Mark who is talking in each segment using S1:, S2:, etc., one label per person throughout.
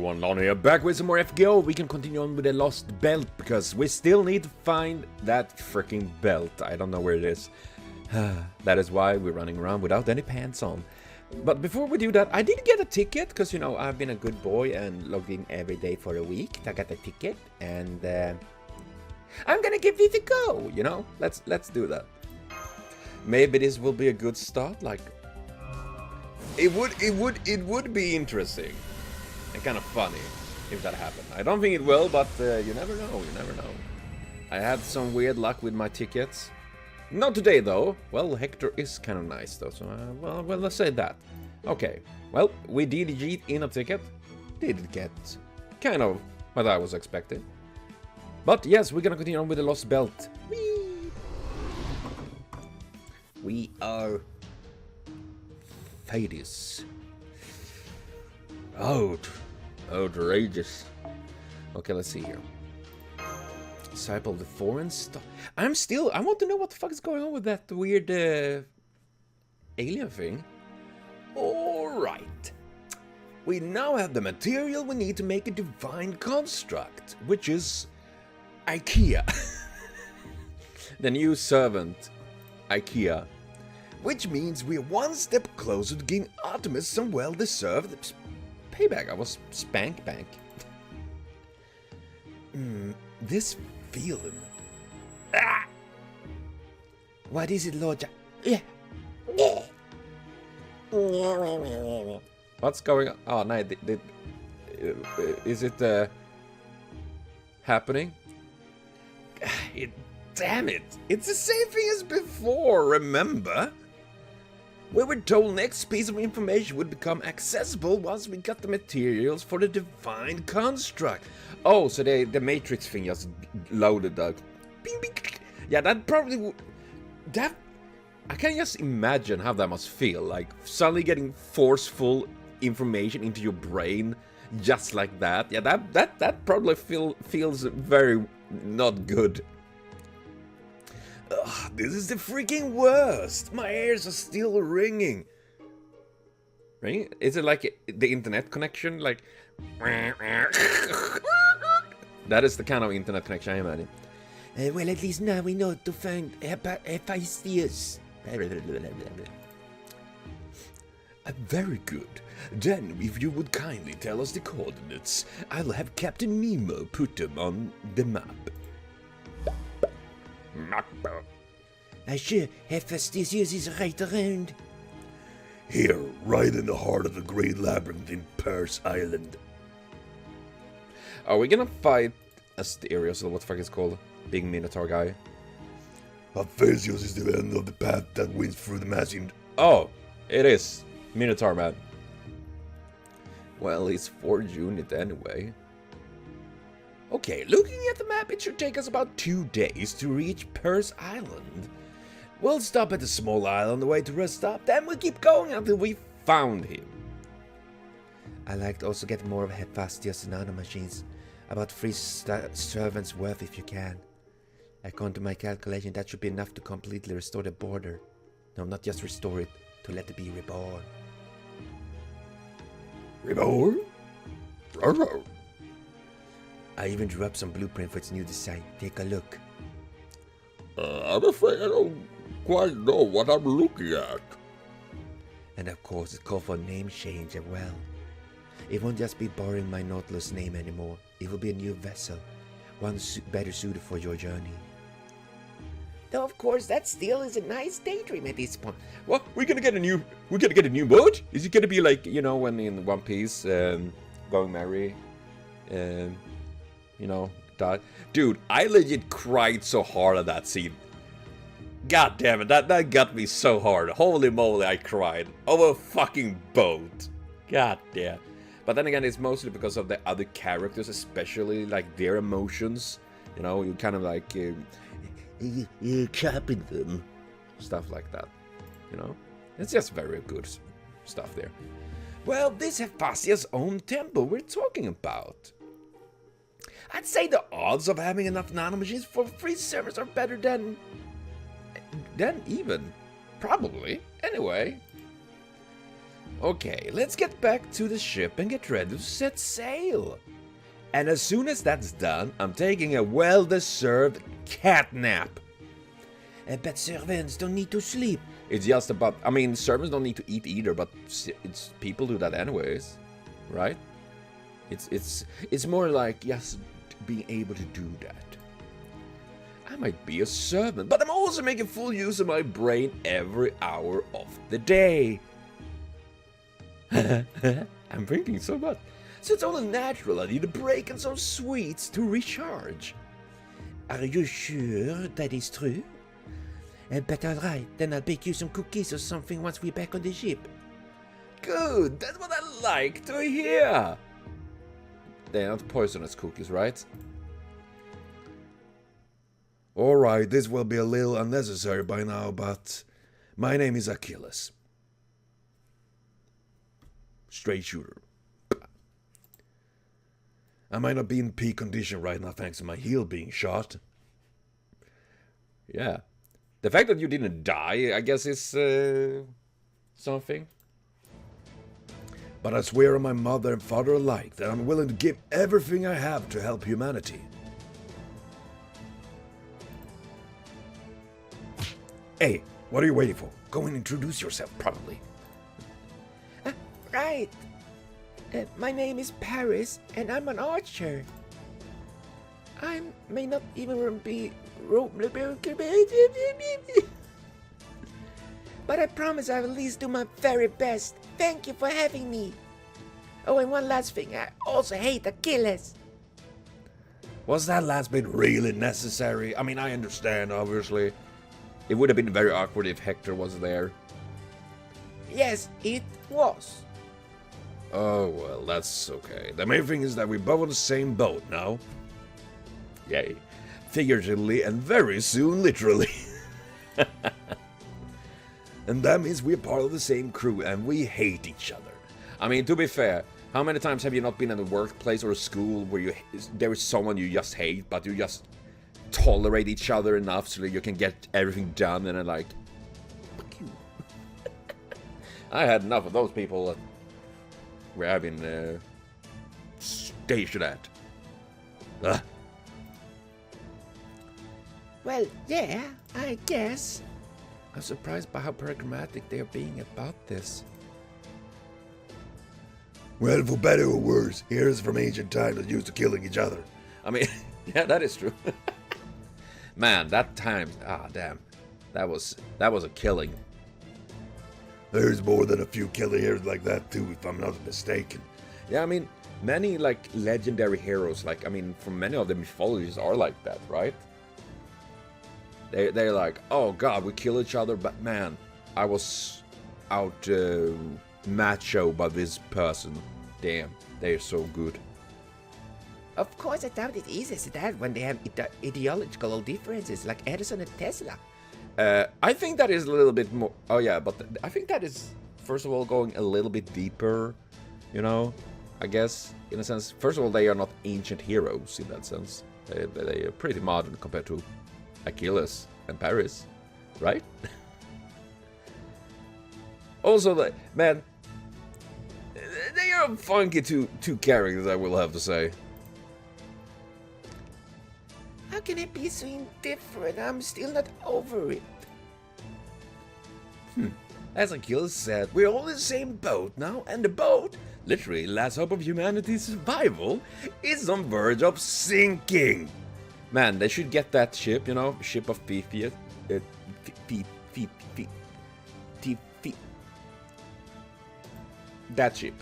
S1: everyone, Lon here, back with some more FGO. We can continue on with the lost belt, because we still need to find that freaking belt. I don't know where it is. That is why we're running around without any pants on. But before we do that, I did get a ticket, because, you know, I've been a good boy and logged in every day for a week. I got a ticket, and I'm gonna give it a go, you know? Let's do that. Maybe this will be a good start, like... It would be interesting and kind of funny if that happened. I don't think it will, but you never know. You never know. I had some weird luck with my tickets. Not today though. Well, Hector is kind of nice though. So well, let's say that. Okay. Well, we did get in a ticket. Did get kind of what I was expecting. But yes, we're gonna continue on with the lost belt. Whee! We are. Hades. Outrageous. Okay, let's see here. Disciple of the foreign stuff. I want to know what the fuck is going on with that weird alien thing. Alright. We now have the material we need to make a divine construct, which is IKEA. The new servant, IKEA. Which means we're one step closer to giving Artemis some well-deserved payback. I was spank bank. This feeling. Ah! What is it, Lord? What's going on? Oh, no, is it happening? Damn it! It's the same thing as before, remember? We were told next piece of information would become accessible once we got the materials for the divine construct. Oh, so the matrix thing just loaded up. Bing, bing. Yeah, that probably would... That... I can just imagine how that must feel, like suddenly getting forceful information into your brain just like that. Yeah, that probably feels very not good. Ugh, this is the freaking worst. My ears are still ringing. Ringing? Is it like the internet connection? Like... That is the kind of internet connection I imagine. Well, at least now we know to find Hephaestus. Very good. Then, if you would kindly tell us the coordinates, I'll have Captain Nemo put them on the map. Sure, Hephaestus is right around.
S2: Here, right in the heart of the great labyrinth in Per's Island.
S1: Are we gonna fight Asterios, or what the fuck is called? Big Minotaur guy.
S2: Hephaestus is the end of the path that winds through the massive...
S1: Oh, it is. Minotaur man. Well, he's 4 unit anyway. Okay, looking at the map, it should take us about 2 days to reach Per's Island. We'll stop at a small island on the way to rest stop, then we'll keep going until we found him. I'd like to also get more of Hephaestus nanomachines. About 3 servants worth if you can. According to my calculation, that should be enough to completely restore the border. No, not just restore it, to let it be reborn.
S2: Reborn?
S1: I even drew up some blueprint for its new design. Take a look.
S2: I'm afraid I don't quite know what I'm looking at.
S1: And of course, it called for a name change as well. It won't just be borrowing my Nautilus name anymore. It will be a new vessel, one better suited for your journey. Though of course, that still is a nice daydream at this point. What? We're gonna get a new boat? Is it gonna be like, you know, when in One Piece, going merry, you know, that? Dude, I legit cried so hard at that scene. God damn it, that got me so hard. Holy moly, I cried over a fucking boat. God damn. But then again, it's mostly because of the other characters, especially like their emotions. You know, you kind of like you're capping them, stuff like that. You know, it's just very good stuff there. Well, this Hephaestus' own temple we're talking about. I'd say the odds of having enough nanomachines for free service are better than even. Probably. Anyway. Okay, let's get back to the ship and get ready to set sail. And as soon as that's done, I'm taking a well-deserved cat nap. But servants don't need to sleep. It's just about, I mean, servants don't need to eat either, but it's people do that anyways, right? It's more like just being able to do that. I might be a servant, but I'm also making full use of my brain every hour of the day. I'm drinking so much. So it's only natural I need a break and some sweets to recharge. Are you sure that is true? But alright, then I'll bake you some cookies or something once we're back on the ship. Good, that's what I like to hear. They're not poisonous cookies, right?
S2: Alright, this will be a little unnecessary by now, but my name is Achilles. Straight shooter. I might not be in peak condition right now thanks to my heel being shot.
S1: Yeah. The fact that you didn't die, I guess, is something.
S2: But I swear on my mother and father alike that I'm willing to give everything I have to help humanity. Hey, what are you waiting for? Go and introduce yourself properly.
S3: Right. My name is Paris, and I'm an archer. I may not even be... But I promise I will at least do my very best. Thank you for having me. Oh, and one last thing. I also hate Achilles.
S2: Was that last bit really necessary? I mean, I understand, obviously.
S1: It would have been very awkward if Hector was there.
S3: Yes, it was.
S2: Oh, well, that's okay. The main thing is that we're both on the same boat now.
S1: Yay.
S2: Figuratively and very soon literally. And that means we're part of the same crew and we hate each other.
S1: I mean, to be fair, how many times have you not been in a workplace or a school where there is someone you just hate, but you just tolerate each other enough so that you can get everything done and then like, fuck you. I had enough of those people where I've been stationed at.
S3: Well, yeah, I guess.
S1: I'm surprised by how pragmatic they're being about this.
S2: Well, for better or worse, here's from ancient times that used to killing each other.
S1: I mean, yeah, that is true. Man, that time, damn, that was a killing.
S2: There's more than a few killer heroes like that too, if I'm not mistaken.
S1: Yeah, I mean, many like legendary heroes, like I mean, from many of the mythologies are like that, right? They're like, oh god, we kill each other, but man, I was out macho by this person. Damn, they're so good.
S3: Of course, I doubt it is as that when they have ideological differences like Edison and Tesla.
S1: I think that is a little bit more... Oh yeah, but I think that is, first of all, going a little bit deeper, you know, I guess, in a sense. First of all, they are not ancient heroes in that sense. They are pretty modern compared to Achilles and Paris, right? Also, man, they are funky two characters, I will have to say.
S3: How can it be so indifferent? I'm still not over it.
S1: As Achilles said, we're all in the same boat now, and the boat, literally last hope of humanity's survival, is on verge of sinking. Man, they should get that ship, you know, ship of Theseus. That ship.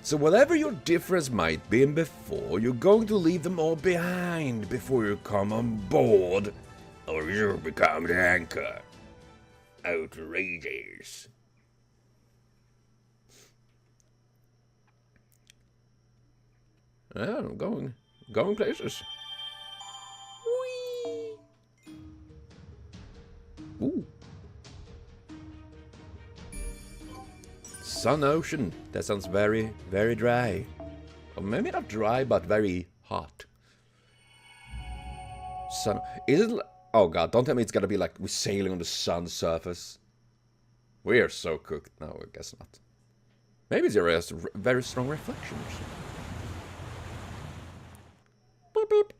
S1: So whatever your difference might be in before, you're going to leave them all behind before you come on board, or you'll become the anchor. Outrageous. Yeah, I'm going places. Whee! Ooh. Sun Ocean. That sounds very, very dry. Or maybe not dry, but very hot. Sun. Is it? Oh god! Don't tell me it's gonna be like we're sailing on the sun's surface. We are so cooked. No, I guess not. Maybe Zero has very strong reflections. Beep, beep.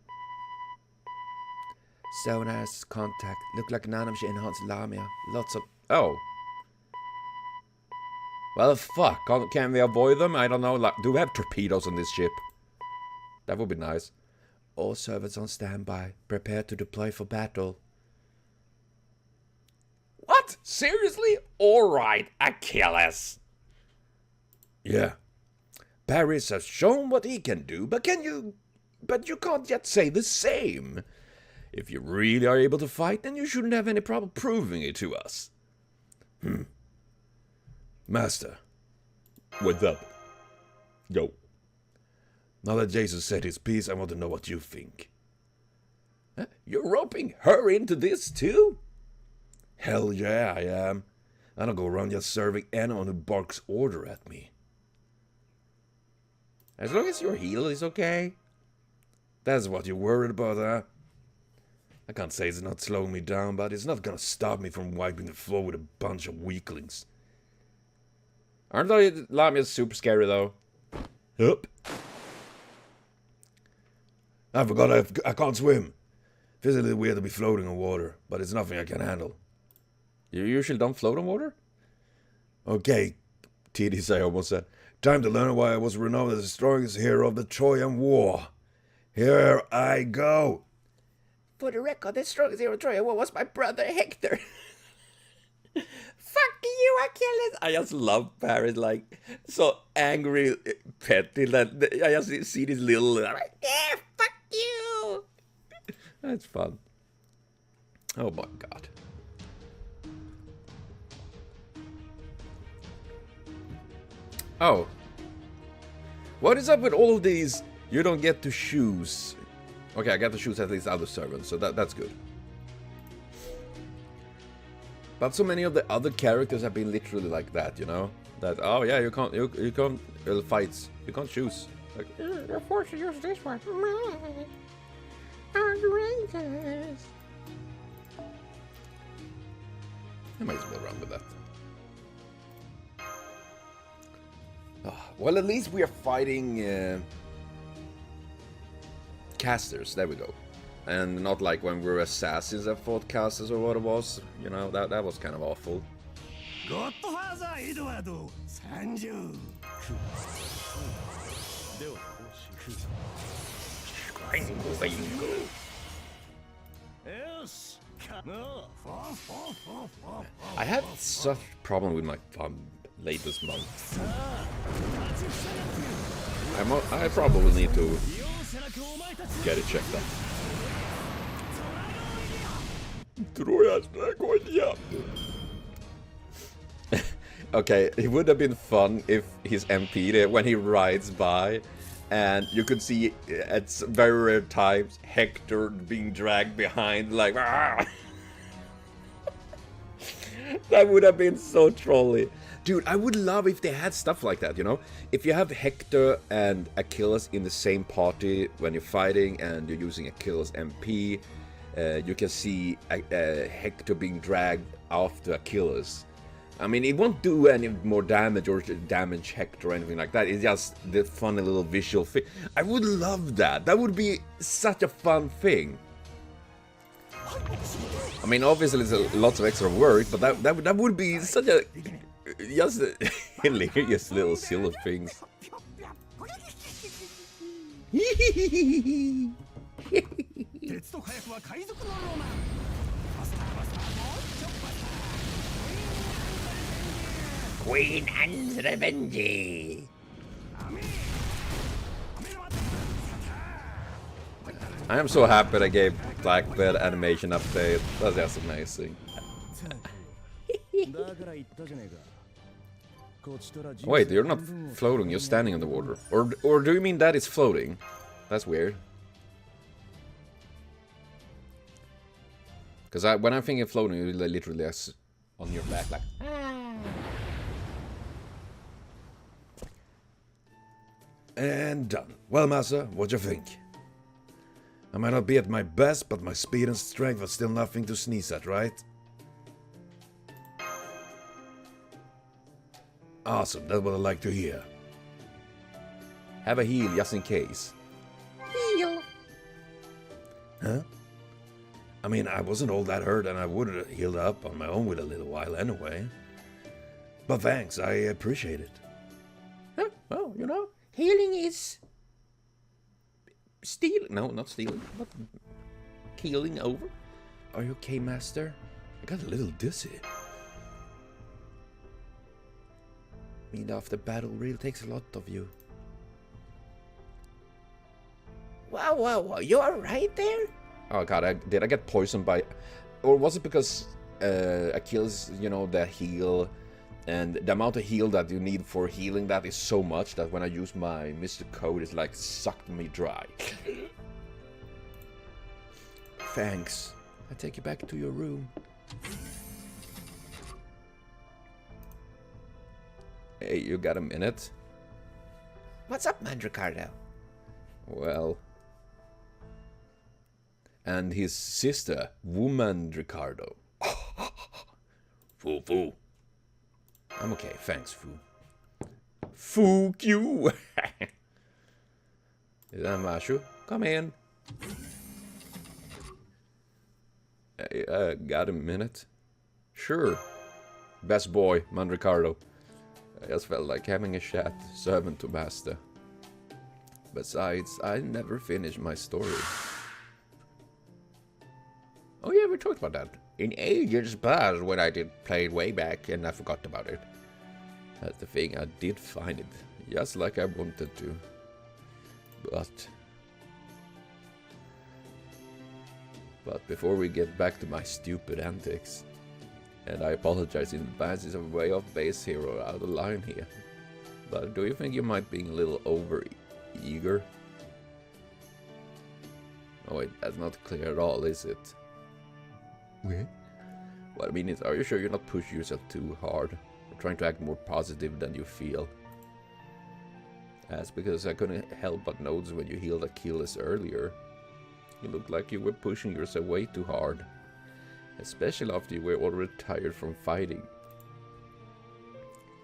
S1: So nice contact. Look like none of shit enhanced Lamia. Lots of... Oh. Well, fuck. Can we avoid them? I don't know. Like, do we have torpedoes on this ship? That would be nice. All servants on standby. Prepare to deploy for battle. What? Seriously? Alright, Achilles.
S2: Yeah. Paris has shown what he can do, but you can't yet say the same.
S1: If you really are able to fight, then you shouldn't have any problem proving it to us.
S2: Master.
S1: What's up? Go.
S2: Now that Jason said his piece, I want to know what you think.
S1: Huh? You're roping her into this too?
S2: Hell yeah, I am. I don't go around just serving anyone who barks order at me.
S1: As long as your heel is okay.
S2: That's what you're worried about, huh? I can't say it's not slowing me down, but it's not gonna stop me from wiping the floor with a bunch of weaklings.
S1: Aren't they Lamias super scary though?
S2: Yup. I forgot I can't swim. Feels a little weird to be floating on water, but it's nothing I can handle.
S1: You usually don't float on water?
S2: Okay, TDs, I almost said. Time to learn why I was renowned as the strongest hero of the Trojan War. Here I go.
S3: For the record, the strongest hero of Troy was my brother Hector. Fuck you, Achilles!
S1: I just love Paris, like, so angry, petty, that I just see this little...
S3: Yeah, fuck you!
S1: That's fun. Oh my god. Oh. What is up with all of these? You don't get to choose. Okay, I got to choose at least other servants, so that's good. But so many of the other characters have been literally like that, you know? That, oh yeah, you can't fights. You can't choose. Like,
S3: you're forced to use this one. Outrageous.
S1: I might as well run with that. Well, at least we are fighting casters. There we go. And not like when we were assassins that fought casters or what it was. You know, that was kind of awful. I had such problem with my thumb latest month. I probably need to get it checked out. Okay, it would have been fun if his MP there, when he rides by, and you could see at very rare times Hector being dragged behind, like, ah! That would have been so trolly. Dude, I would love if they had stuff like that, you know? If you have Hector and Achilles in the same party when you're fighting and you're using Achilles MP, you can see Hector being dragged after Achilles. I mean, it won't do any more damage or damage Hector or anything like that. It's just the funny little visual thing. I would love that. That would be such a fun thing. I mean, obviously it's lots of extra work, but that would be such a just hilarious little silly things.
S3: Queen Anne's Revenge.
S1: I am so happy they gave Blackbed animation update. That's just amazing. Wait, you're not floating, you're standing in the water. Or do you mean that is floating? That's weird. Because when I'm thinking floating, you're literally just on your back, like...
S2: And done. Well, Massa, what you think? I might not be at my best, but my speed and strength are still nothing to sneeze at, right? Awesome, that's what I like to hear.
S1: Have a heal just in case.
S3: Heal.
S2: Huh? I mean, I wasn't all that hurt and I would have healed up on my own with a little while anyway. But thanks, I appreciate it.
S1: Huh? Well, you know, healing is... stealing. No, not stealing, but keeling over. Are you okay, Master?
S2: I got a little dizzy.
S1: I mean, after battle really takes a lot of you.
S3: Wow, you alright there?
S1: Oh god, did I get poisoned by... Or was it because Achilles, you know, the heal... And the amount of heal that you need for healing that is so much that when I use my Mr. Code, it's like sucked me dry. Thanks. I take you back to your room. Hey, you got a minute?
S3: What's up, Mandricardo?
S1: Well... And his sister, Woman Ricardo.
S2: Foo.
S1: I'm okay, thanks, Foo. Fuck you! Is that Mashu? Come in. Hey, got a minute? Sure. Best boy, Mandricardo. I just felt like having a chat, servant to master. Besides, I never finished my story. Oh yeah, we talked about that. In ages past when I did play it way back and I forgot about it. That's the thing, I did find it. Just like I wanted to. But before we get back to my stupid antics, and I apologize in advance, it's a way off base here or out of line here. But do you think you might be a little over eager? Oh wait, that's not clear at all, is it? What I mean is, are you sure you're not pushing yourself too hard? Or trying to act more positive than you feel? That's because I couldn't help but notice when you healed Achilles earlier. You looked like you were pushing yourself way too hard. Especially after you were already tired from fighting.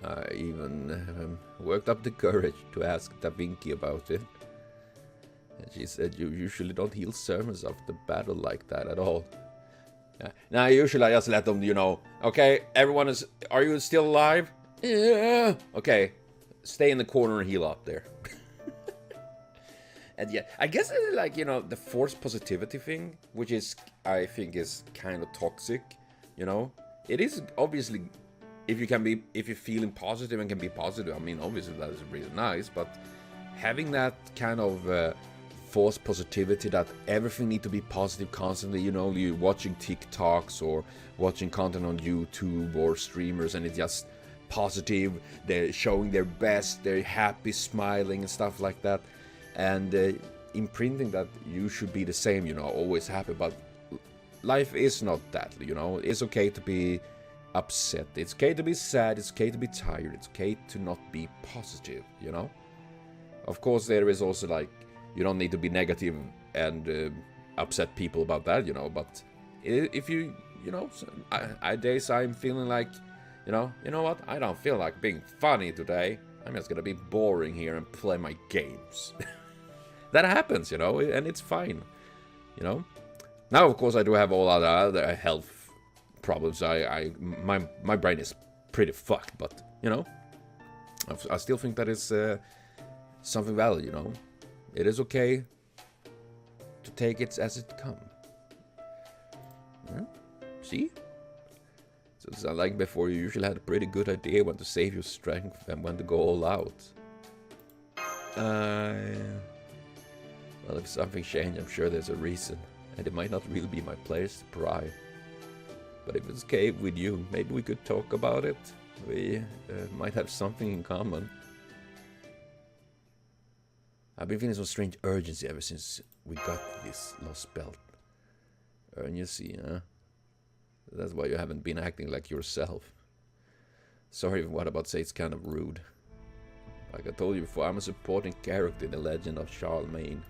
S1: I even worked up the courage to ask Da Vinci about it. And she said you usually don't heal servants after battle like that at all. Now, usually I just let them, you know, okay, everyone is, are you still alive? Yeah. Okay, stay in the corner and heal up there. And yeah, I guess it's like, you know, the forced positivity thing, which is, I think is kind of toxic, you know? It is obviously, if you're feeling positive and can be positive, I mean, obviously that is really nice, but having that kind of forced positivity that everything needs to be positive constantly, you know, you're watching TikToks or watching content on YouTube or streamers and it's just positive, they're showing their best, they're happy, smiling and stuff like that, and imprinting that you should be the same, you know, always happy, but life is not that, you know, it's okay to be upset, it's okay to be sad, it's okay to be tired, it's okay to not be positive, you know. Of course there is also like, you don't need to be negative and upset people about that, you know, but if you know, days I'm feeling like, you know what, I don't feel like being funny today, I'm just gonna be boring here and play my games. That happens, you know, and it's fine, you know. Now, of course, I do have all other health problems, my brain is pretty fucked, but, you know, I still think that is something valid, you know. It is okay to take it as it comes. Yeah? See? So it's not like before, you usually had a pretty good idea when to save your strength and when to go all out. Well, if something changed, I'm sure there's a reason. And it might not really be my place to pry. But if it's okay with you, maybe we could talk about it. We might have something in common. I've been feeling some strange urgency ever since we got this Lostbelt. Urgency, huh? That's why you haven't been acting like yourself. Sorry, what about say it's kind of rude. Like I told you before, I'm a supporting character in the legend of Charlemagne.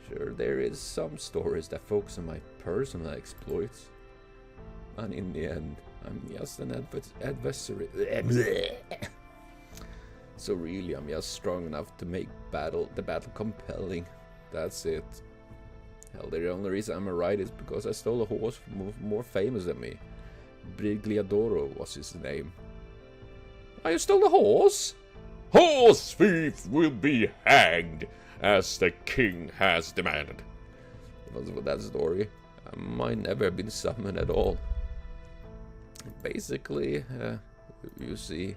S1: Sure, there is some stories that focus on my personal exploits. And in the end, I'm just an adversary. So really, I'm just strong enough to make the battle compelling. That's it. Hell, the only reason I'm alright is because I stole a horse from more famous than me. Brigliadoro was his name. Oh, you stole the horse? Horse thief will be hanged, as the king has demanded. Because of that story, I might never have been summoned at all. Basically, you see,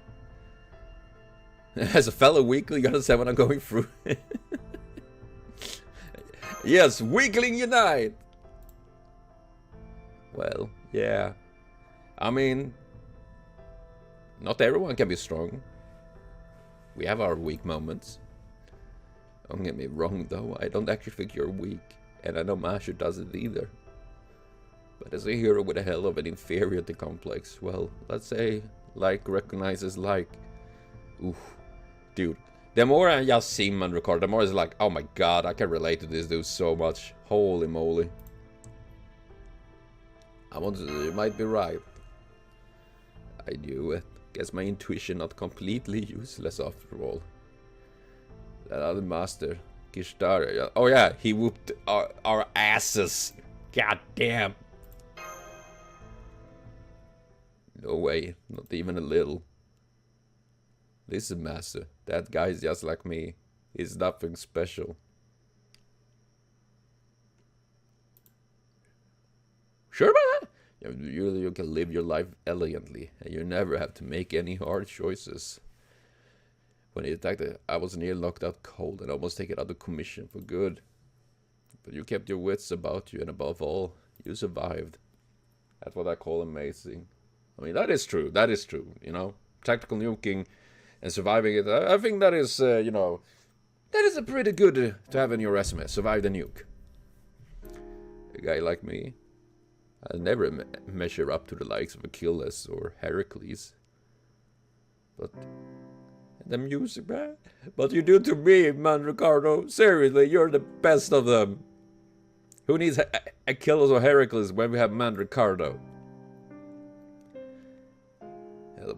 S1: as a fellow weakling, you understand what I'm going through. Yes, weakling unite! Well, yeah. I mean, not everyone can be strong. We have our weak moments. Don't get me wrong though, I don't actually think you're weak. And I know Masher doesn't either. But as a hero with a hell of an inferiority complex, well, let's say like recognizes like. Oof. Dude, the more I just see him and record, the more it's like, oh my god, I can relate to this dude so much. Holy moly. You might be right. I knew it. Guess my intuition not completely useless after all. That other master, Kishtara. Oh yeah, he whooped our asses. God damn. No way, not even a little. Listen, master, that guy's just like me. He's nothing special. Sure about that? You can live your life elegantly, and you never have to make any hard choices. When he attacked, I was near knocked out cold and almost taken out of commission for good. But you kept your wits about you, and above all, you survived. That's what I call amazing. I mean, that is true, you know? Tactical nuking and surviving it, I think that is, you know, that is a pretty good to have in your resume. Survive the nuke. A guy like me, I'll never measure up to the likes of Achilles or Heracles. But the music, man. But you do to me, man, Ricardo. Seriously, you're the best of them. Who needs Achilles or Heracles when we have man Ricardo?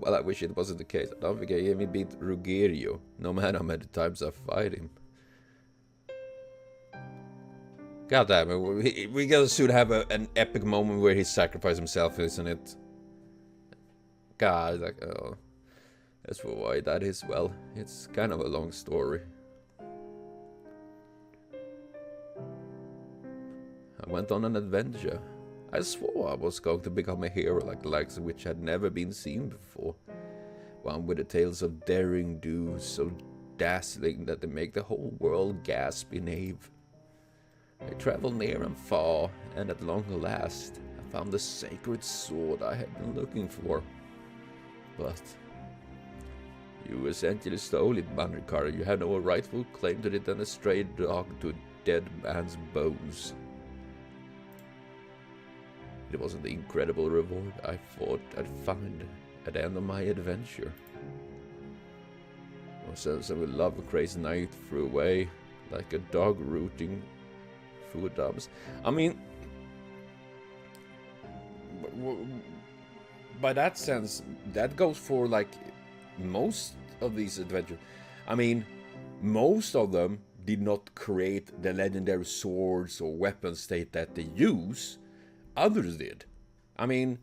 S1: Well, I wish it wasn't the case. I don't think I even beat Rugerio, no matter how many times I fight him. God damn it, we gotta soon have an epic moment where he sacrificed himself, isn't it? God, like, oh. That's why that is, well, it's kind of a long story. I went on an adventure. I swore I was going to become a hero like the likes of which had never been seen before. One with the tales of daring do so dazzling that they make the whole world gasp in awe. I traveled near and far, and at long last, I found the sacred sword I had been looking for. But you essentially stole it, man Ricardo. You had no rightful claim to it than a stray dog to a dead man's bones. It wasn't the incredible reward I thought I'd find at the end of my adventure. Or since I would love a crazy night threw away like a dog rooting through dumps. I mean, by that sense, that goes for like most of these adventures. I mean, most of them did not create the legendary swords or weapons state that they use. Others did. I mean,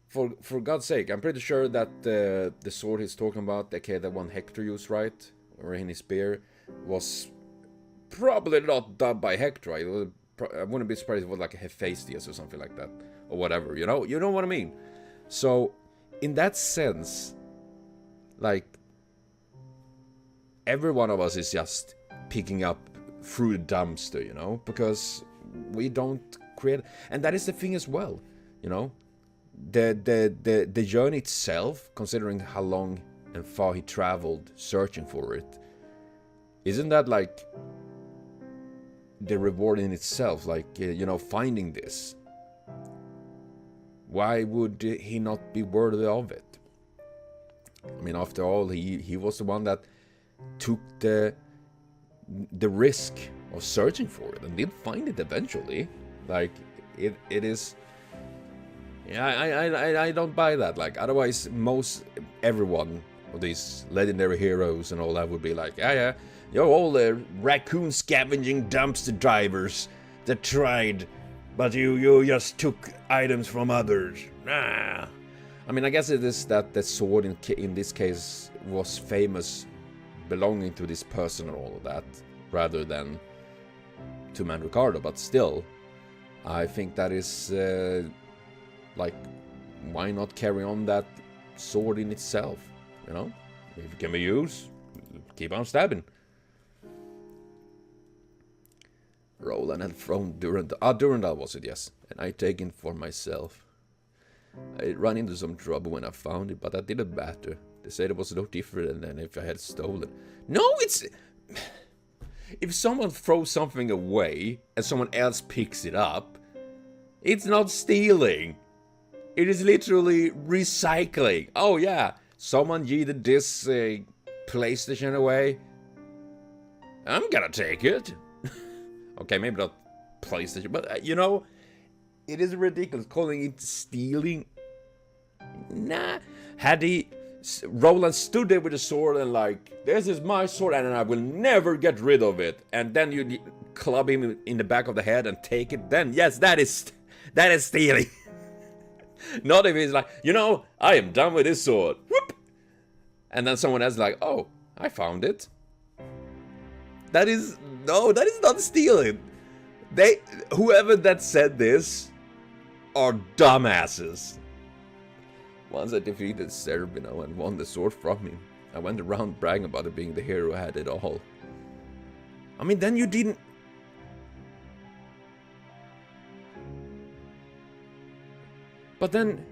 S1: for God's sake, I'm pretty sure that the sword he's talking about, the one Hector used, right, or in his spear, was probably not done by Hector. Right? I wouldn't be surprised if it was like a Hephaestus or something like that, or whatever. You know what I mean. So, in that sense, like, every one of us is just picking up through the dumpster, you know, because we don't create, and that is the thing as well, you know, the journey itself, considering how long and far he traveled searching for it, isn't that like the reward in itself, like, you know, finding this? Why would he not be worthy of it? I mean, after all, he was the one that took the risk of searching for it and did find it eventually. Like, it is Yeah, I don't buy that. Like, otherwise, everyone of these legendary heroes and all that would be like, yeah, you're all the raccoon scavenging dumpster drivers that tried, but you just took items from others. Nah. I mean, I guess it is that the sword in this case was famous, belonging to this person and all of that, rather than to Man Ricardo. But still, I think that is like, why not carry on that sword in itself? You know, if it can be used, keep on stabbing. Roland had thrown Durandal. Durandal was it, yes. And I taken for myself. I ran into some trouble when I found it, but that didn't matter. They said it was no different than if I had stolen. No, it's... If someone throws something away and someone else picks it up, it's not stealing. It is literally recycling. Oh yeah, someone yeeted this PlayStation away. I'm gonna take it. Okay, maybe not PlayStation, but you know, it is ridiculous calling it stealing. Nah, had Roland stood there with a sword and like, this is my sword and I will never get rid of it, and then you club him in the back of the head and take it, then yes, that is stealing. Not if he's like, you know, I am done with this sword. Whoop! And then someone else is like, oh, I found it. That is not stealing. Whoever that said this are dumbasses. Once I defeated Zerbino and won the sword from him, I went around bragging about it being the hero who had it all. I mean, then you didn't... But then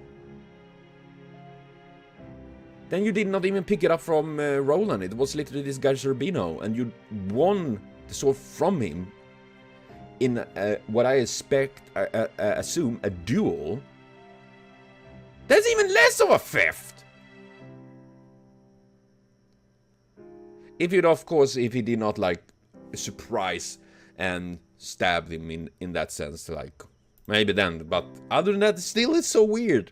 S1: you did not even pick it up from Roland. It was literally this guy Zerbino, and you won the sword from him in what I assume a duel. That's even less of a theft. If he did not like surprise and stab him in that sense, like maybe then. But other than that, still it's so weird.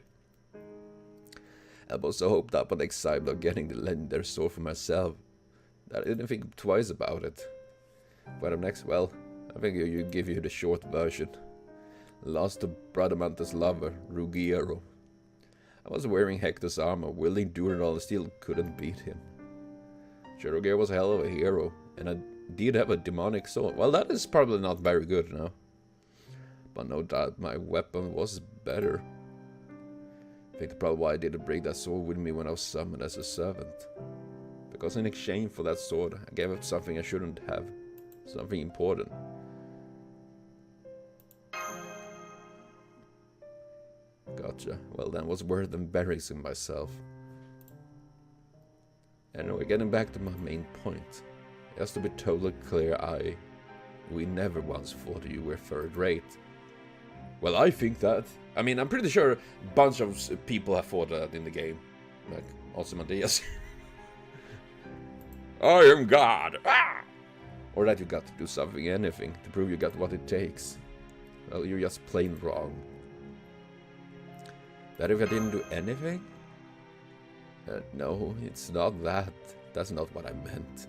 S1: I was so hoped up on the excitement of getting the legendary sword for myself that I didn't think twice about it. What up next? Well, I think you give you the short version. Lost to Bradamante's lover, Ruggiero. I was wearing Hector's armor, wielding Durandal and still couldn't beat him. Sure, Ruggiero was a hell of a hero, and I did have a demonic sword. Well, that is probably not very good, no. But no doubt my weapon was better. I think the problem why I didn't bring that sword with me when I was summoned as a servant. Because in exchange for that sword, I gave up something I shouldn't have. Something important. Gotcha. Well, then was worth embarrassing myself. Anyway, getting back to my main point. Just to be totally clear, we never once thought you were third rate. Well, I think that. I mean, I'm pretty sure a bunch of people have thought that in the game. Like, Ozymandias. I am God! Ah! Or that you got to do something, anything, to prove you got what it takes. Well, you're just plain wrong. That if I didn't do anything? No, it's not that. That's not what I meant.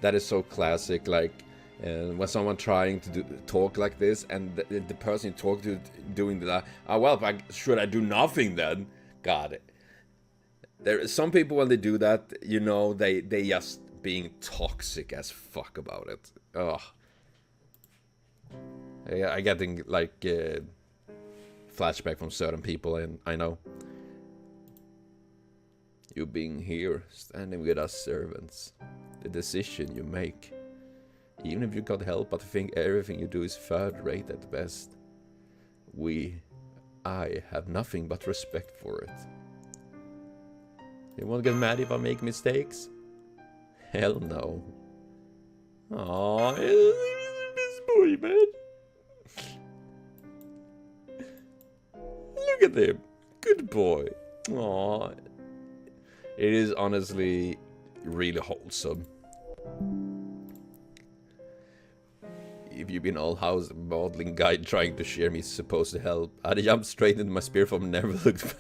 S1: That is so classic, like, when someone trying to talk like this, and the person you talk to doing that, well, should I do nothing then? God. There are some people when they do that, you know, they just being toxic as fuck about it. Ugh. I getting like flashback from certain people, and I know. You being here, standing with us servants, the decision you make. Even if you got help, but think everything you do is third rate at best. I have nothing but respect for it. You won't get mad if I make mistakes? Hell no. Aww, this boy, man. Look at him. Good boy. Aww. It is honestly really wholesome. If if you've been all house modeling guide trying to share me supposed to help. I'd jump straight into my spear form, never looked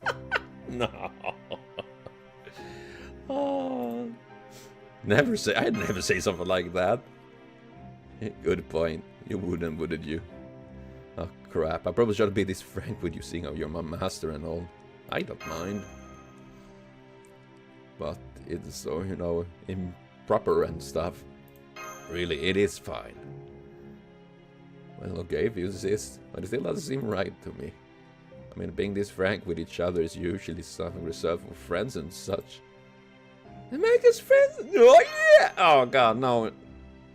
S1: back. No. Oh. I'd never say something like that. Good point. You wouldn't, wouldn't you? Oh crap, I probably shouldn't be this frank with you, seeing how you're my master and all. I don't mind. But it's so, you know, improper and stuff. Really, it is fine. Well, okay, if you insist, but it still doesn't seem right to me. I mean, being this frank with each other is usually something reserved for friends and such. And make us friends? Oh yeah! Oh god, no.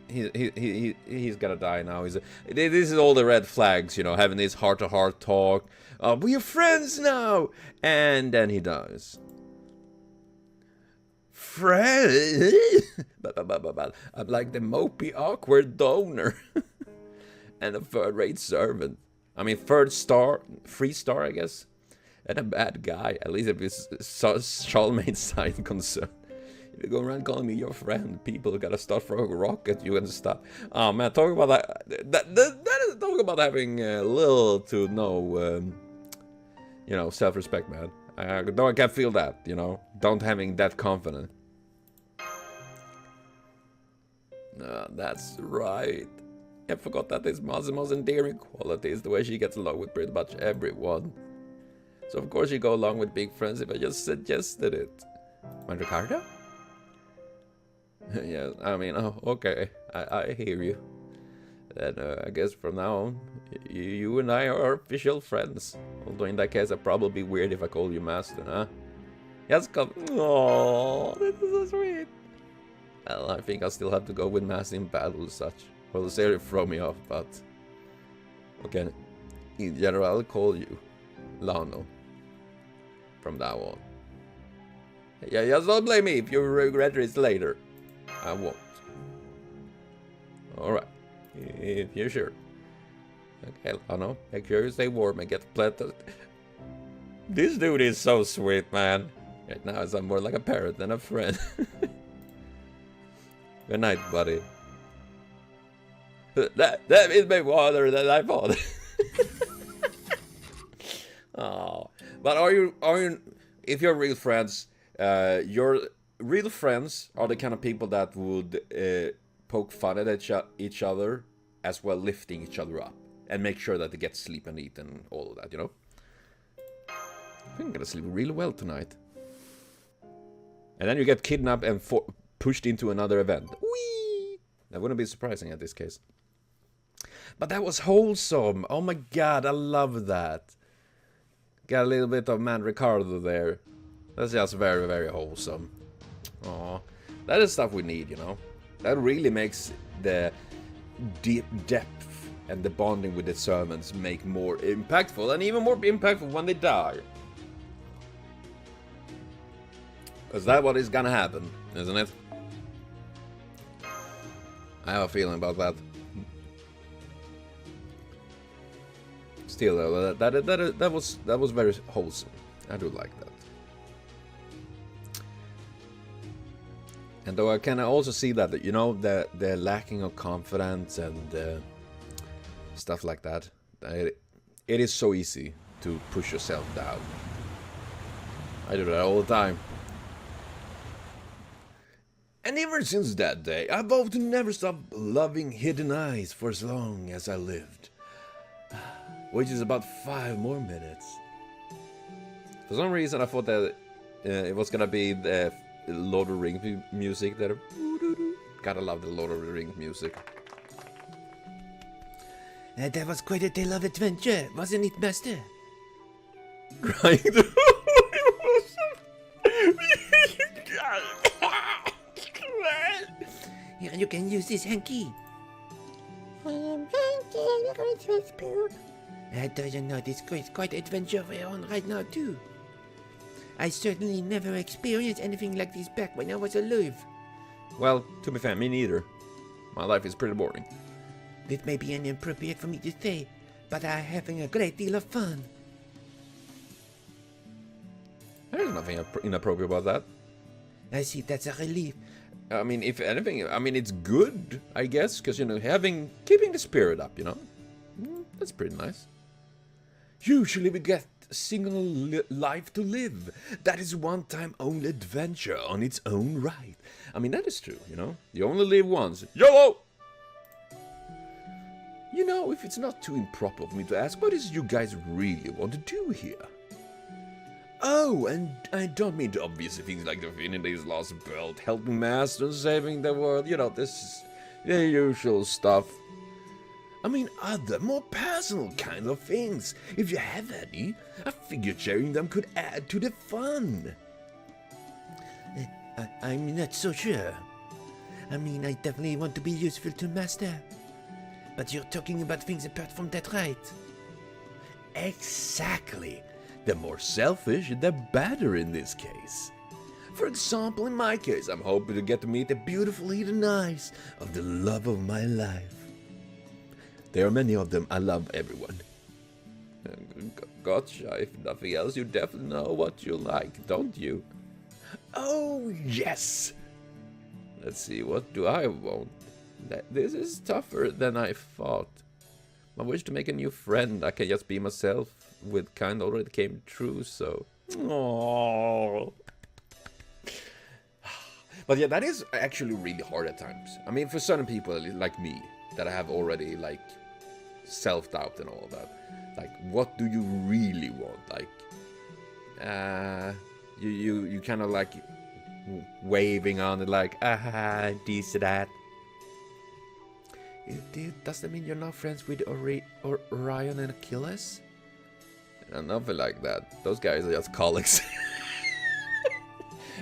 S1: He's gonna die now. This is all the red flags, you know, having this heart-to-heart talk. We're friends now! And then he dies. Friends? I'm like the mopey, awkward donor. And a third-rate servant. I mean, free star, I guess. And a bad guy, at least if it's Charlemagne's side concerned. If you go around calling me your friend, people gotta start throwing a rock at you and stuff. Oh man, talk about that. Talk about having little to no, you know, self-respect, man. Though I can feel that, you know, don't having that confidence. No, that's right. I forgot that this Massimo's endearing quality is the way she gets along with pretty much everyone. So of course you go along with big friends if I just suggested it. And Ricardo? Yeah, I mean, oh, okay, I hear you. Then I guess from now on, you and I are official friends. Although in that case, I'd probably be weird if I call you master, huh? Yes, come. Oh, this is so sweet. Well, I think I'll still have to go with master in battle as such. Well, the series throw me off, but okay. In general, I'll call you Lano from now on. Yeah, just don't blame me if you regret it later. I won't. Alright. If you're sure. Okay, Lano, make sure you stay warm and get planted. This dude is so sweet, man. Right now, I'm more like a parrot than a friend. Good night, buddy. That is my water that I bought. Oh, but are you? If you're real friends, your real friends are the kind of people that would poke fun at each other, as well lifting each other up and make sure that they get sleep and eat and all of that. You know. I think I'm gonna sleep really well tonight. And then you get kidnapped and pushed into another event. Whee! That wouldn't be surprising at this case. But that was wholesome. Oh my god, I love that. Got a little bit of Man Ricardo there. That's just very, very wholesome. Aw, that is stuff we need, you know. That really makes the deep depth and the bonding with the servants make more impactful, and even more impactful when they die. Because that's what is gonna happen, isn't it? I have a feeling about that. Still, though, that was very wholesome. I do like that. And though I can also see that, you know, the lacking of confidence and stuff like that. It is so easy to push yourself down. I do that all the time. And ever since that day, I vowed to never stop loving Hidden Eyes for as long as I lived. Which is about 5 more minutes. For some reason I thought that it was gonna be the Lord of the Rings music that... Gotta love the Lord of the Rings music.
S3: That was quite a tale of adventure, wasn't it, Master?
S1: Crying through...
S3: Yeah, you can use this hanky. I am hanky. I don't know, this is quite adventure we're on right now too. I certainly never experienced anything like this back when I was alive.
S1: Well, to be fair, me neither. My life is pretty boring.
S3: This may be inappropriate for me to say, but I'm having a great deal of fun.
S1: There's nothing inappropriate about that.
S3: I see, that's a relief.
S1: I mean, if anything, I mean, it's good, I guess, because, you know, keeping the spirit up, you know? That's pretty nice. Usually we get a single life to live. That is one-time only adventure on its own right. I mean, that is true, you know? You only live once. YOLO! You know, if it's not too improper for me to ask, what is it you guys really want to do here? Oh, and I don't mean the obvious things like Divinity's Lostbelt, helping masters, saving the world, you know, this is the usual stuff. I mean other, more personal kind of things. If you have any, I figured sharing them could add to the fun.
S3: I'm not so sure. I mean, I definitely want to be useful to Master. But you're talking about things apart from that, right?
S1: Exactly. The more selfish, the better in this case. For example, in my case, I'm hoping to get to meet the beautiful hidden eyes of the love of my life. There are many of them. I love everyone. Gotcha. If nothing else, you definitely know what you like, don't you? Oh, yes! Let's see, what do I want? This is tougher than I thought. My wish to make a new friend I can just be myself with kind already came true, so... Aww. But yeah, that is actually really hard at times. I mean, for certain people like me, that I have already, like, self-doubt and all of that. Like, what do you really want? Like, you kind of like waving on it like, this, that. Does that mean you're not friends with Orion and Achilles? Nothing like that. Those guys are just colleagues.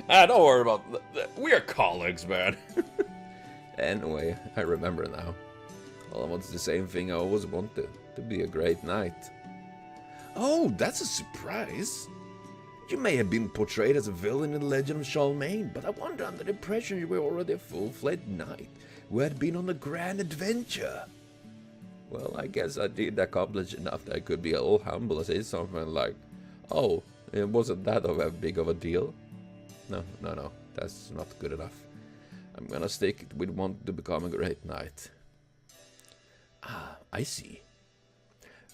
S1: Don't worry about that. We're colleagues, man. Anyway, I remember now. All I want is the same thing I always wanted. To be a great knight. Oh, that's a surprise. You may have been portrayed as a villain in the Legend of Charlemagne, but I wonder under the impression you were already a full-fledged knight who had been on a grand adventure. Well, I guess I did accomplish enough that I could be a little humble and say something like, oh, it wasn't that big of a deal. No, that's not good enough. I'm gonna stick with wanting to become a great knight. Ah, I see.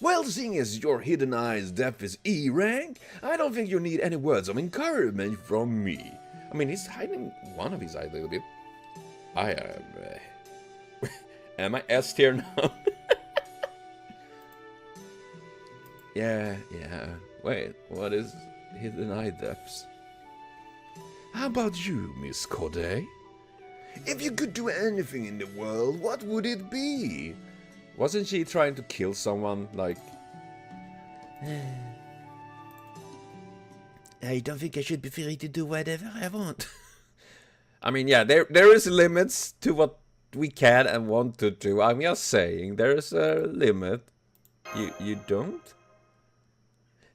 S1: Well, seeing as your hidden eye's depth is E rank, I don't think you need any words of encouragement from me. I mean, he's hiding one of his eyes a little bit. I am... am I S tier now? Yeah. Wait, what is hidden eye depths? How about you, Miss Corday? If you could do anything in the world, what would it be? Wasn't she trying to kill someone, like...
S3: I don't think I should be free to do whatever I want.
S1: I mean, yeah, there is limits to what we can and want to do. I'm just saying, there's a limit. You don't?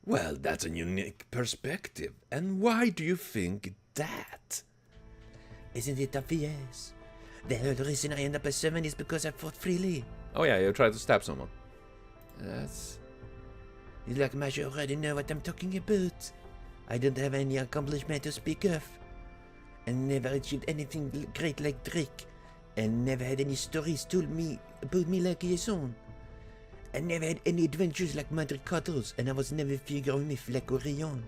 S1: Well, that's a unique perspective. And why do you think that?
S3: Isn't it obvious? The whole reason I end up as 7 is because I fought freely.
S1: Oh yeah, you tried to stab someone.
S3: That's... You like Masha already know what I'm talking about. I don't have any accomplishment to speak of. I never achieved anything great like Drake. And never had any stories told me about me like Jason. I never had any adventures like Madre Cuddles, and I was never FGO myth like Orion.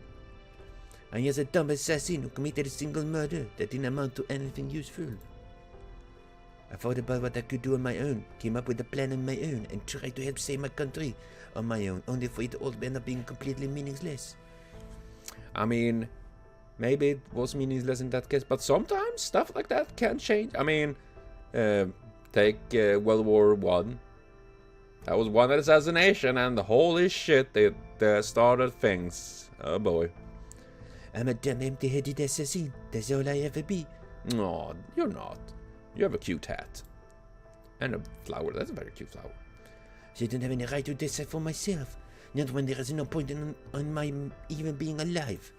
S3: I was a dumb assassin who committed a single murder that didn't amount to anything useful. I thought about what I could do on my own, came up with a plan on my own, and tried to help save my country on my own, only for it to all end up being completely meaningless.
S1: I mean, maybe it was meaningless in that case, but sometimes stuff like that can change. I mean, take World War I. That was one assassination, and holy shit, it started things. Oh boy.
S3: I'm a dumb empty-headed assassin. That's all I ever be.
S1: No, you're not. You have a cute hat. And a flower. That's a very cute flower.
S3: So I don't have any right to decide for myself. Not when there is no point on my even being alive.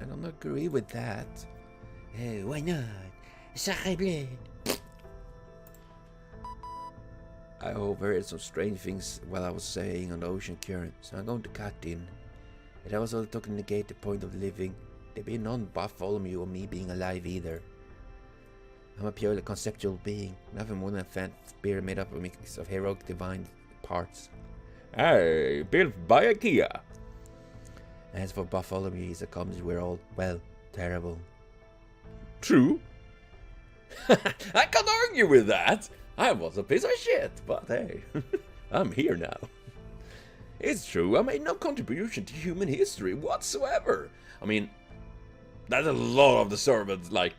S1: I don't agree with that.
S3: Why not? Sacre.
S1: I overheard some strange things while I was sailing on the ocean current, so I'm going to cut in. It also to negate the point of living. There be none but follow me or me being alive either.
S3: I'm a purely conceptual being, nothing more than a fat spear made up of a mix of heroic divine parts.
S1: Hey, built by IKEA.
S3: As for Bartholomew, he's a comedy we're all, well, terrible.
S1: True. I can't argue with that. I was a piece of shit, but hey, I'm here now. It's true, I made no contribution to human history whatsoever. I mean, that's a lot of the servants, like,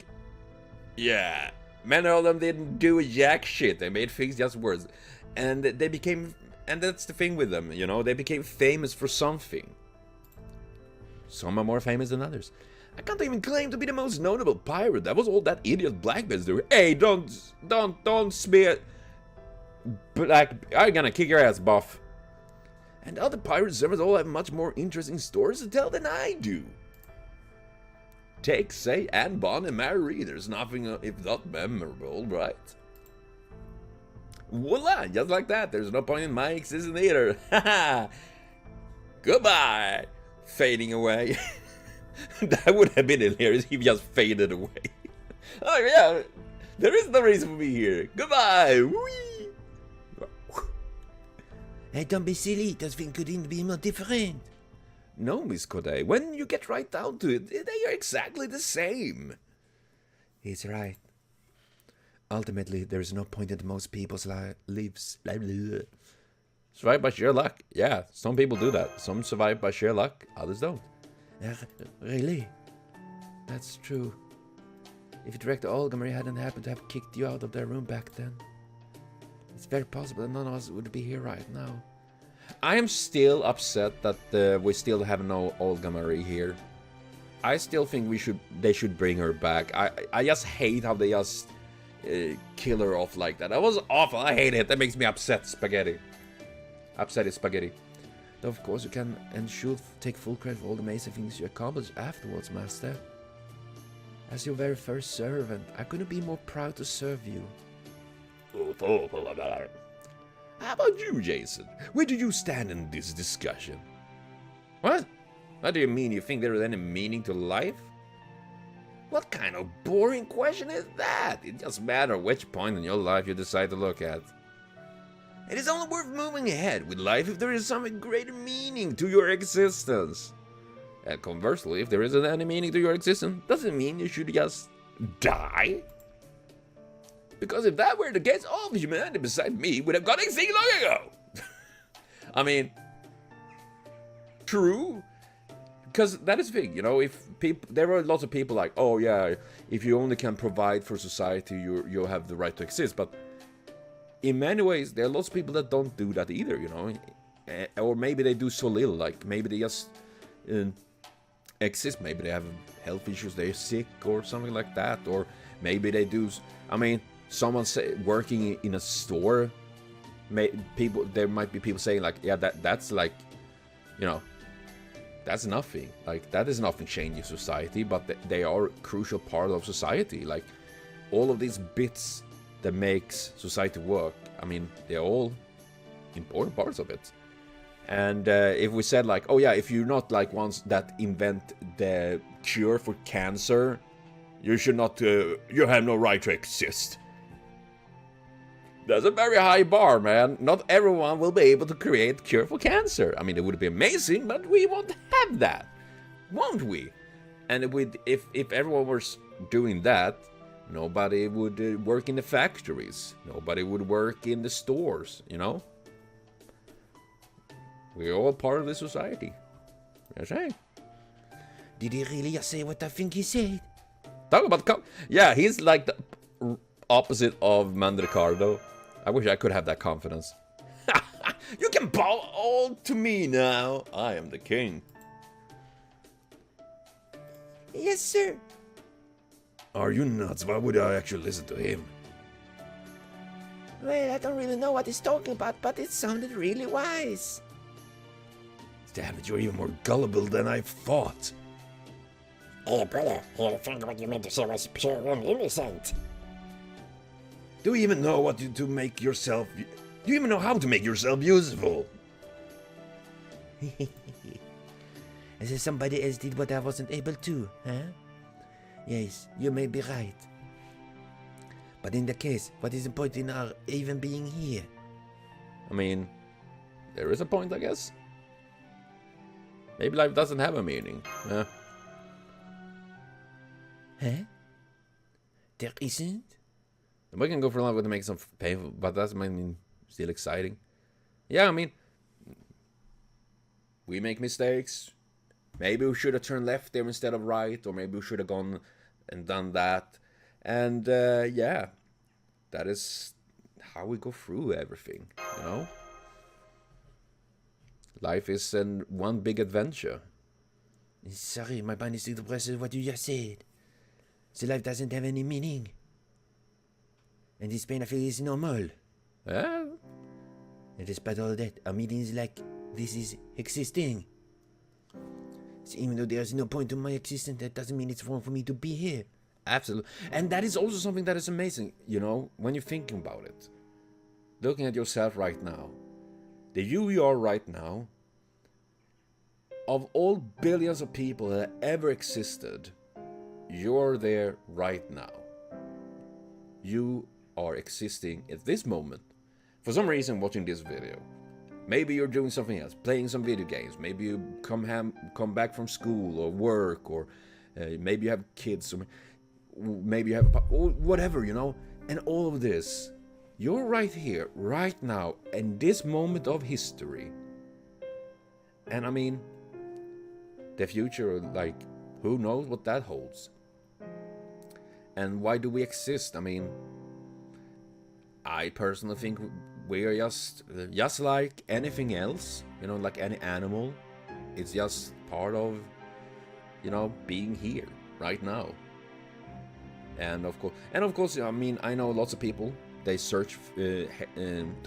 S1: yeah, many of them didn't do jack shit, they made things just worse. And they became, and that's the thing with them, you know, they became famous for something. Some are more famous than others. I can't even claim to be the most notable pirate. That was all that idiot Blackbeard's doing. Hey, don't smear. I'm gonna kick your ass, Buff. And other pirate servers all have much more interesting stories to tell than I do. Take, say, Anne, Bon, and Mary. There's nothing if not memorable, right? Voila, just like that. There's no point in my existence either. Haha. Goodbye. Fading away. That would have been hilarious if he just faded away. Oh yeah, there is no reason for me here. Goodbye. Whee!
S3: Hey, don't be silly, those things couldn't be more different.
S1: No, Miss Corday, when you get right down to it, they are exactly the same.
S3: He's right. Ultimately, there is no point in most people's lives.
S1: Survive by sheer luck. Yeah, some people do that. Some survive by sheer luck, others don't.
S3: Really? That's true. If Director Olga Marie hadn't happened to have kicked you out of their room back then, it's very possible that none of us would be here right now.
S1: I am still upset that we still have no Olga Marie here. I still think they should bring her back. I just hate how they just kill her off like that. That was awful. I hate it. That makes me upset, Spaghetti. Upset is Spaghetti.
S3: Though of course you can and should take full credit for all the amazing things you accomplished afterwards, Master. As your very first servant, I couldn't be more proud to serve you.
S1: How about you, Jason? Where do you stand in this discussion? What? What do you mean? You think there is any meaning to life? What kind of boring question is that? It doesn't matter which point in your life you decide to look at. It is only worth moving ahead with life if there is some greater meaning to your existence. And conversely, if there isn't any meaning to your existence, doesn't mean you should just die. Because if that were the case, all of humanity beside me would have gone extinct long ago. I mean, true. Because that is the thing, you know, if people, there are lots of people like, oh yeah, if you only can provide for society, you have the right to exist. But in many ways, there are lots of people that don't do that either, you know. Or maybe they do so little, like maybe they just exist, maybe they have health issues, they're sick or something like that. Or maybe they do, I mean, someone working in a store, there might be people saying like, yeah, that's like, you know, that's nothing. Like, that is nothing changing society, but they are a crucial part of society. Like, all of these bits that makes society work, I mean, they're all important parts of it. And if we said like, oh yeah, if you're not like ones that invent the cure for cancer, you should not, you have no right to exist. That's a very high bar, man. Not everyone will be able to create cure for cancer. I mean, it would be amazing, but we won't have that, won't we? And if everyone was doing that, nobody would work in the factories. Nobody would work in the stores, you know? We're all part of the society. You're saying?
S3: Did he really just say what I think he said?
S1: Talk about yeah, he's like the opposite of Mandricardo. I wish I could have that confidence. You can bow all to me now. I am the king.
S3: Yes, sir.
S2: Are you nuts? Why would I actually listen to him?
S3: Well, I don't really know what he's talking about, but it sounded really wise.
S2: Damn it, you're even more gullible than I thought.
S4: Hey, brother, I think what you meant to say was pure and innocent.
S2: Do you even know what to make yourself... Do you even know how to make yourself useful?
S3: As if somebody else did what I wasn't able to, huh? Yes, you may be right. But in that case, what is the point in our even being here?
S1: I mean, there is a point, I guess. Maybe life doesn't have a meaning.
S3: Huh? There isn't?
S1: We can go for long with to make some painful, but that's, I mean, still exciting. Yeah, I mean, we make mistakes. Maybe we should have turned left there instead of right, or maybe we should have gone and done that. And yeah, that is how we go through everything, you know? Life is one big adventure.
S3: Sorry, my mind is too depressed with what you just said. So life doesn't have any meaning. And this pain I feel is normal.
S1: Yeah.
S3: And despite all that, our meaning is like this is existing. So even though there's no point to my existence, that doesn't mean it's wrong for me to be here.
S1: Absolutely. And that is also something that is amazing, you know, when you're thinking about it. Looking at yourself right now. The you are right now, of all billions of people that ever existed, you're there right now. You are existing at this moment. For some reason, watching this video. Maybe you're doing something else, playing some video games. Maybe you come back from school or work, or maybe you have kids, or maybe you have whatever, you know. And all of this, you're right here, right now, in this moment of history. And I mean, the future, like, who knows what that holds? And why do we exist? I mean, I personally think we are just like anything else, you know, like any animal. It's just part of, you know, being here right now. And of course, I mean, I know lots of people, they search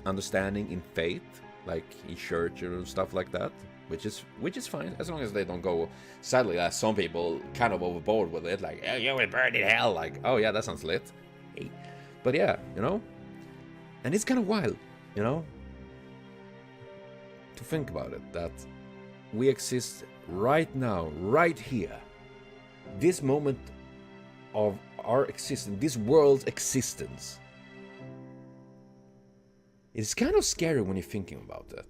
S1: understanding in faith, like in church or stuff like that, which is fine, as long as they don't go, sadly, as some people kind of overboard with it, like, oh, you will burn in hell, like, oh yeah, that sounds lit. But yeah, you know, and it's kind of wild, you know, to think about it, that we exist right now, right here, this moment of our existence, this world's existence. It's kind of scary when you're thinking about that,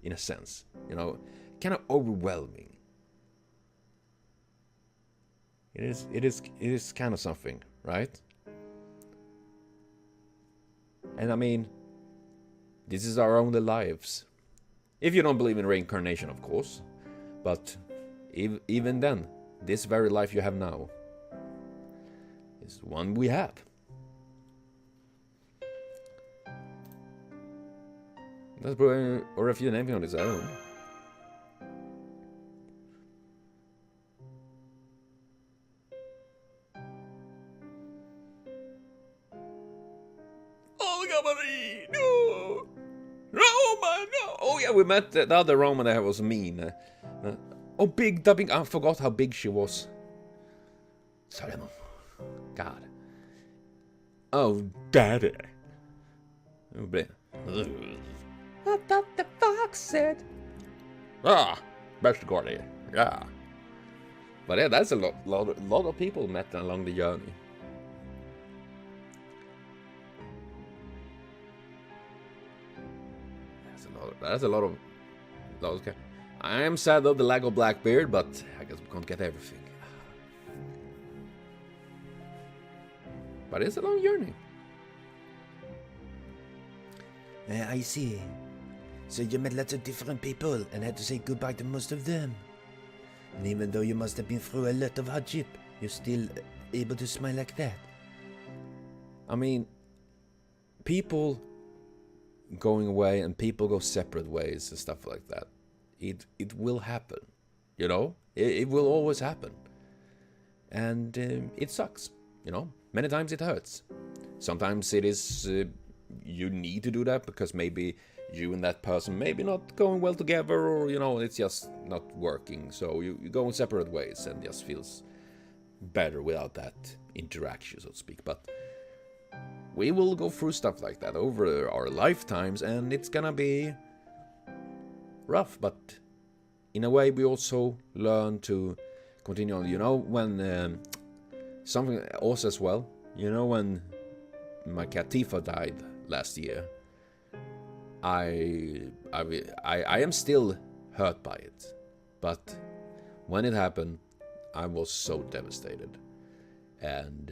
S1: in a sense, you know, kind of overwhelming. It is kind of something, right? And I mean, this is our only lives. If you don't believe in reincarnation, of course. But even then, this very life you have now is the one we have. That's probably, or if you name it on its own. No! Roman, no! Oh yeah, we met the other Roman that was mean. Oh, big dubbing. I forgot how big she was. Sorry, Mom. God. Oh, Daddy. What the fox said? Ah, best Gordy. Yeah. But yeah, that's a lot of people met along the journey. That's a lot of. I am sad of the lack of Blackbeard, but I guess we can't get everything. But it's a long journey.
S3: I see. So you met lots of different people and had to say goodbye to most of them. And even though you must have been through a lot of hardship, you're still able to smile like that.
S1: I mean, people going away and people go separate ways and stuff like that. It will happen, you know? It will always happen. And it sucks, you know? Many times it hurts. Sometimes it is, you need to do that because maybe you and that person maybe not going well together, or, you know, it's just not working. So you go in separate ways and just feels better without that interaction, so to speak. But we will go through stuff like that over our lifetimes, and it's gonna be rough, but in a way we also learn to continue on. You know, when something else as well, you know, when my cat Tifa died last year, I am still hurt by it. But when it happened, I was so devastated, and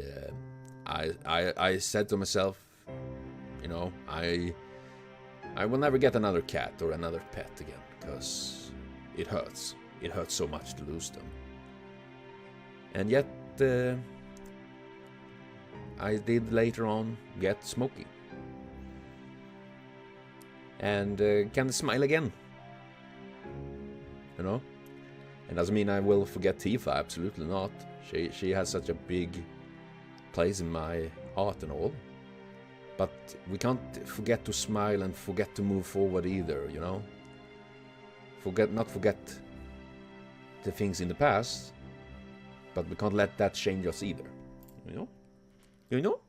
S1: I said to myself, you know, I will never get another cat or another pet again, because it hurts. It hurts so much to lose them. And yet, I did later on get Smokey. And can smile again. You know? It doesn't mean I will forget Tifa, absolutely not. She has such a big place in my heart and all. But we can't forget to smile and forget to move forward either, you know? Not forget the things in the past, but we can't let that change us either. You know? You know?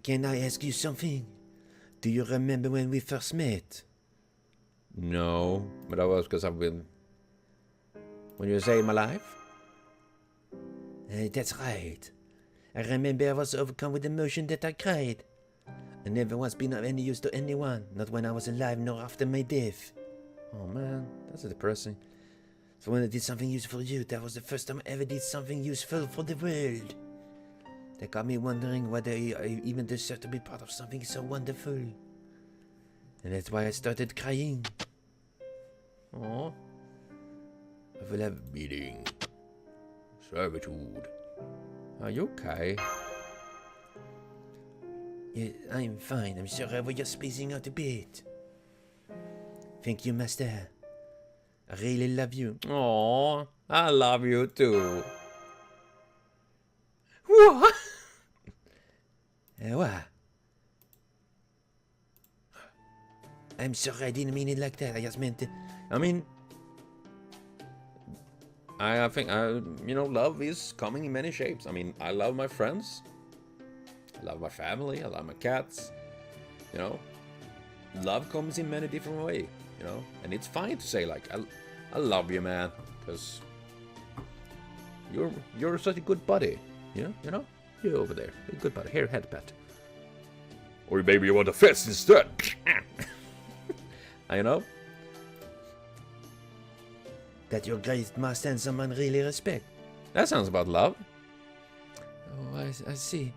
S3: Can I ask you something? Do you remember when we first met?
S1: No, but that was because I've been... When you say my life?
S3: That's right. I remember I was overcome with emotion that I cried. I never once been of any use to anyone, not when I was alive nor after my death.
S1: Oh man, that's depressing.
S3: So when I did something useful for you, that was the first time I ever did something useful for the world. That got me wondering whether I even deserve to be part of something so wonderful. And that's why I started crying.
S1: Oh,
S3: I will have beating.
S1: servitude. Are you okay?
S3: Yeah, I'm fine. I'm sorry I was just spacing out a bit. Thank you, Master. I really love you.
S1: Oh, I love you too. What?
S3: What? I'm sorry, I didn't mean it like that. I just meant it.
S1: I mean, I think, you know, love is coming in many shapes. I mean, I love my friends. I love my family. I love my cats. You know, love comes in many different ways, you know. And it's fine to say, like, I love you, man, because you're such a good buddy. You know? You're over there. You're a good buddy. Here, head pat. Or maybe you want a fist instead. You know?
S3: That your great master and someone really respect.
S1: That sounds about love.
S3: Oh, I see.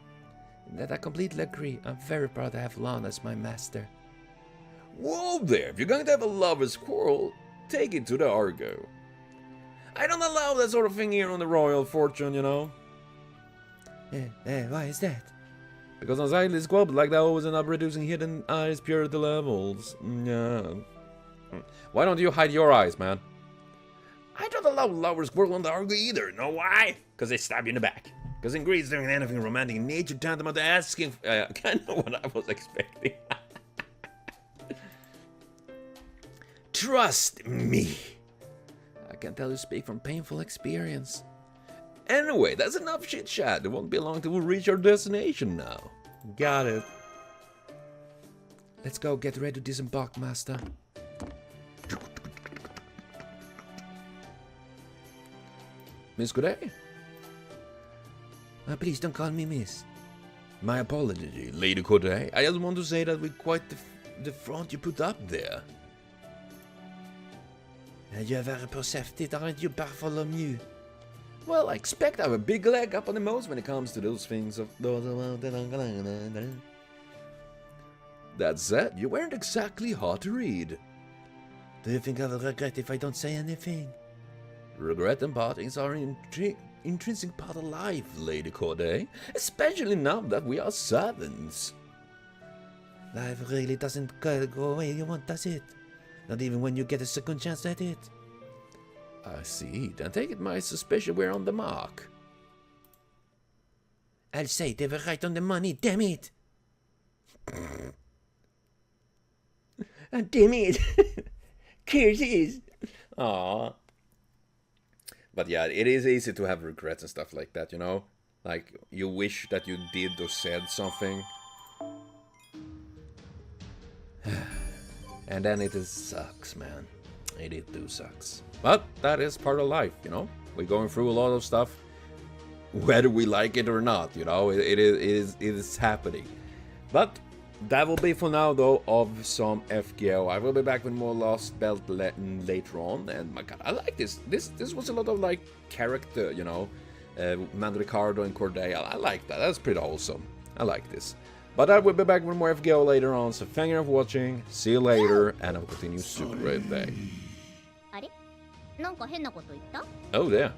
S3: That I completely agree. I'm very proud to have Lon as my master.
S1: Whoa there, if you're going to have a lover's quarrel, take it to the Argo. I don't allow that sort of thing here on the Royal Fortune, you know.
S3: Why is that?
S1: Because on slightly squabbled like that always end up reducing hidden eyes purity levels. Yeah. Why don't you hide your eyes, man? I don't allow lovers quarrel on the Argo either. Know why? Because they stab you in the back. Because in Greece, doing anything romantic in nature tantamount to asking... kind of what I was expecting.
S3: Trust me. I can tell you speak from painful experience.
S1: Anyway, that's enough chit chat. It won't be long till we reach our destination now. Got it.
S3: Let's go get ready to disembark, Master.
S1: Miss Goday?
S3: Please don't call me Miss.
S1: My apology, Lady Corday. I just want to say that with quite the front you put up there.
S3: You're very perceptive, aren't you, Bartholomew?
S1: Well, I expect I have a big leg up on the most when it comes to those things of... That said, you weren't exactly hard to read.
S3: Do you think I will regret if I don't say anything?
S1: Regret and partings are an intrinsic part of life, Lady Corday. Especially now that we are servants.
S3: Life really doesn't go away you want, does it? Not even when you get a second chance at it.
S1: I see. Then take it my suspicion we're on the mark.
S3: I'll say they were right on the money, damn it! Damn it! Curses!
S1: Aww. But yeah, it is easy to have regrets and stuff like that, you know? Like, you wish that you did or said something. And then it just sucks, man. It do sucks. But that is part of life, you know? We're going through a lot of stuff. whether we like it or not, you know, it is happening. But that will be for now, though, of some FGO. I will be back with more Lostbelt later on, and my god, I like this. This was a lot of, like, character, you know, Mandricardo and Corday. I like that. That's pretty awesome. I like this. But I will be back with more FGO later on, so thank you for watching, see you later, and have a continued super great day.
S5: あれなんか変なこと言った
S1: Oh, there.